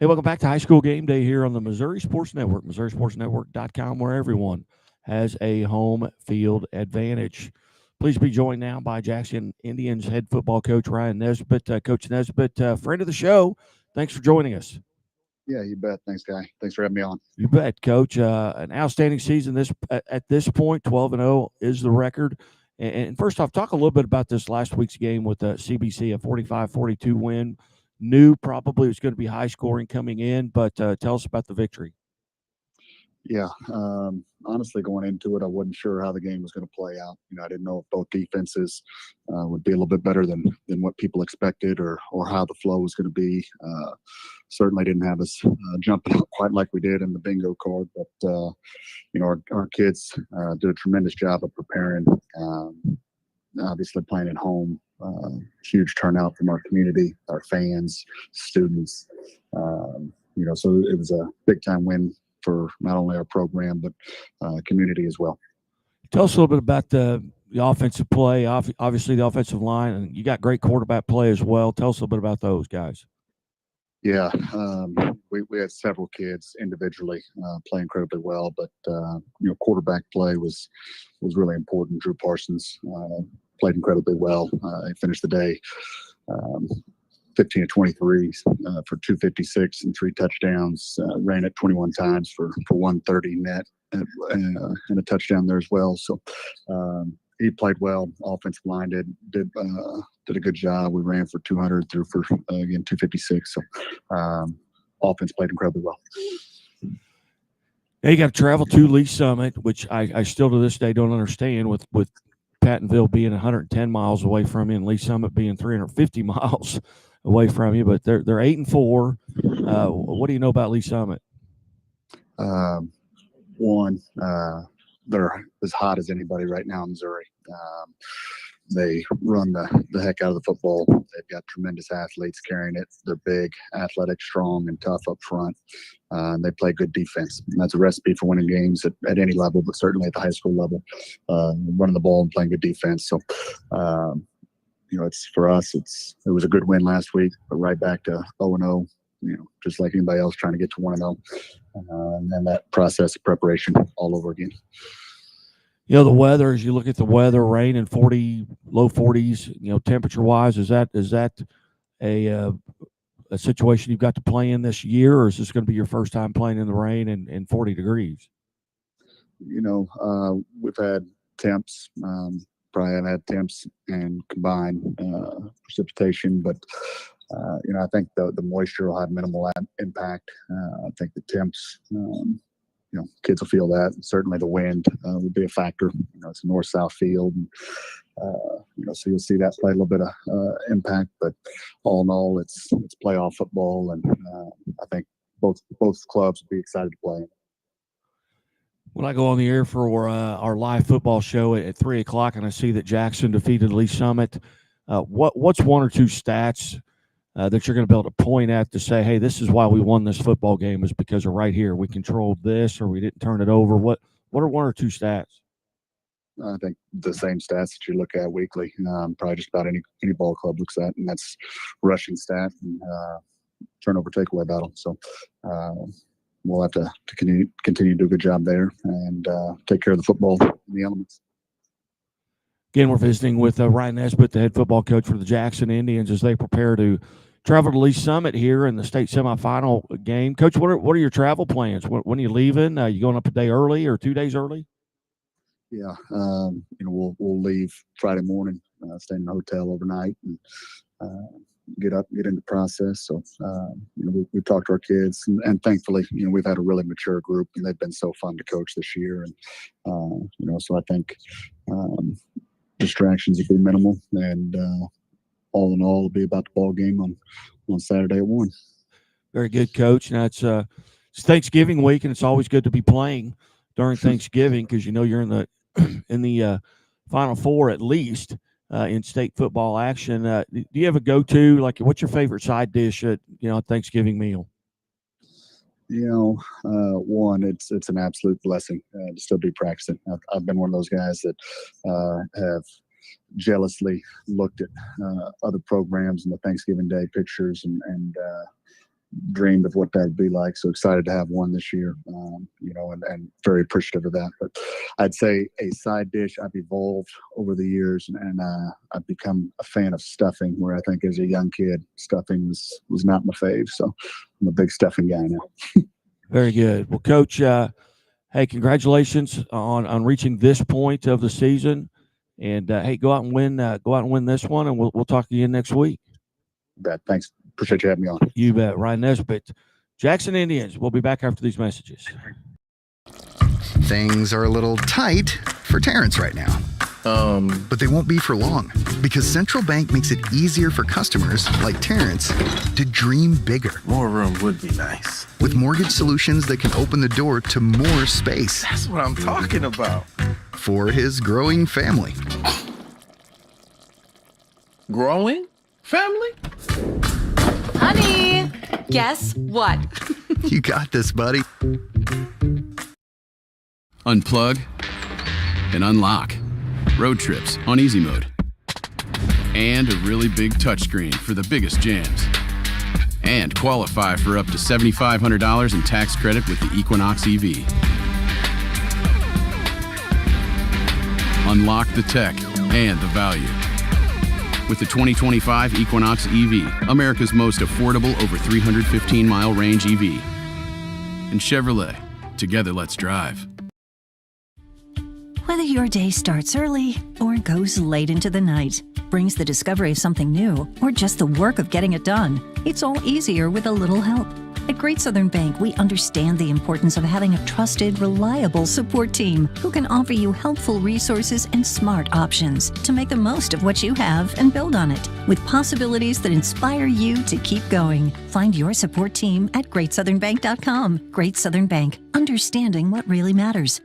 Hey, welcome back to High School Game Day here on the Missouri Sports Network, MissouriSportsNetwork.com, where everyone has a home field advantage. Please be joined now by Jackson Indians head football coach Ryan Nesbit. Coach Nesbit, friend of the show, thanks for joining us. Yeah, you bet. Thanks, Guy. Thanks for having me on. You bet, Coach. An outstanding season. This at this point, 12-0 is the record. And first off, talk a little bit about this last week's game with CBC, a 45-42 win. Knew probably it was going to be high scoring coming in, but tell us about the victory. Yeah, honestly, going into it, I wasn't sure how the game was going to play out. I didn't know if both defenses would be a little bit better than what people expected, or how the flow was going to be. Certainly didn't have us jumping out quite like we did in the bingo card, but our kids did a tremendous job of preparing. Obviously, playing at home, huge turnout from our community, our fans, students. So it was a big time win for not only our program but community as well. Tell us a little bit about the offensive play. Obviously, the offensive line, and you got great quarterback play as well. Tell us a little bit about those guys. Yeah, we had several kids individually play incredibly well, but quarterback play was really important. Drew Parsons played incredibly well. He finished the day 15 to 23 for 256 and 3 touchdowns. Ran it 21 times for 130 net and a touchdown there as well. So he played well. Offensive line did a good job. We ran for 200, threw for again 256. So offense played incredibly well. Now you got to travel to Lee Summit, which I still to this day don't understand with Pattonville being 110 miles away from you and Lee Summit being 350 miles away from you. But they're 8-4. What do you know about Lee Summit? One, they're as hot as anybody right now in Missouri. They run the heck out of the football. They've got tremendous athletes carrying it. They're big, athletic, strong, and tough up front. And they play good defense. And that's a recipe for winning games at any level, but certainly at the high school level. Running the ball and playing good defense. So, it's for us. It was a good win last week, but right back to 0-0. Just like anybody else trying to get to 1-0, and then that process of preparation all over again. The weather, as you look at the weather, rain in low 40s, temperature wise, is that a situation you've got to play in this year, or is this going to be your first time playing in the rain and 40 degrees? We've had temps, probably have had temps and combined precipitation, but I think the moisture will have minimal impact. I think the temps, kids will feel that. And certainly the wind will be a factor. It's a north-south field. And, so you'll see that play a little bit of impact. But all in all, it's playoff football, and I think both clubs will be excited to play. When I go on the air for our live football show at 3 o'clock and I see that Jackson defeated Lee Summit, what's one or two stats that you're going to be able to point at to say, hey, this is why we won this football game, is because of right here. We controlled this, or we didn't turn it over. What are one or two stats? I think the same stats that you look at weekly, probably just about any ball club looks at, and that's rushing stat and turnover takeaway battle. So we'll have to continue to do a good job there and take care of the football in the elements. Again, we're visiting with Ryan Nesbit, the head football coach for the Jackson Indians, as they prepare to travel to Lee Summit here in the state semifinal game. Coach, what are your travel plans? When are you leaving? You going up a day early or 2 days early? Yeah, we'll leave Friday morning, stay in a hotel overnight, and get into process. So we talked to our kids, and thankfully, we've had a really mature group, and they've been so fun to coach this year. And so I think distractions will be minimal, and all in all, it'll be about the ball game on Saturday at 1. Very good, Coach. Now it's Thanksgiving week, and it's always good to be playing during Thanksgiving because you're in the Final Four at least in state football action. Do you have a go-to? Like, what's your favorite side dish at Thanksgiving meal? One, it's an absolute blessing to still be practicing. I've been one of those guys that have jealously looked at other programs and the Thanksgiving Day pictures and dreamed of what that'd be like. So excited to have one this year, and very appreciative of that. But I'd say a side dish, I've evolved over the years, and I've become a fan of stuffing, where I think as a young kid, stuffing was not my fave. So I'm a big stuffing guy now. Very good. Well, Coach, hey, congratulations on reaching this point of the season. And hey, go out and win this one, and we'll talk again next week. Bet. Thanks. Appreciate you having me on. You bet. Ryan Nesbit, Jackson Indians. We'll be back after these messages. Things are a little tight for Terrence right now. But they won't be for long, because Central Bank makes it easier for customers like Terrence to dream bigger. More room would be nice. With mortgage solutions that can open the door to more space. That's what I'm talking about. For his growing family. Growing family? Honey, guess what? You got this, buddy. Unplug and unlock. Road trips on easy mode. And a really big touchscreen for the biggest jams. And qualify for up to $7,500 in tax credit with the Equinox EV. Unlock the tech and the value. With the 2025 Equinox EV, America's most affordable over 315-mile range EV. And Chevrolet, together let's drive. Whether your day starts early or goes late into the night, brings the discovery of something new, or just the work of getting it done, it's all easier with a little help. At Great Southern Bank, we understand the importance of having a trusted, reliable support team who can offer you helpful resources and smart options to make the most of what you have and build on it, with possibilities that inspire you to keep going. Find your support team at greatsouthernbank.com. Great Southern Bank, understanding what really matters.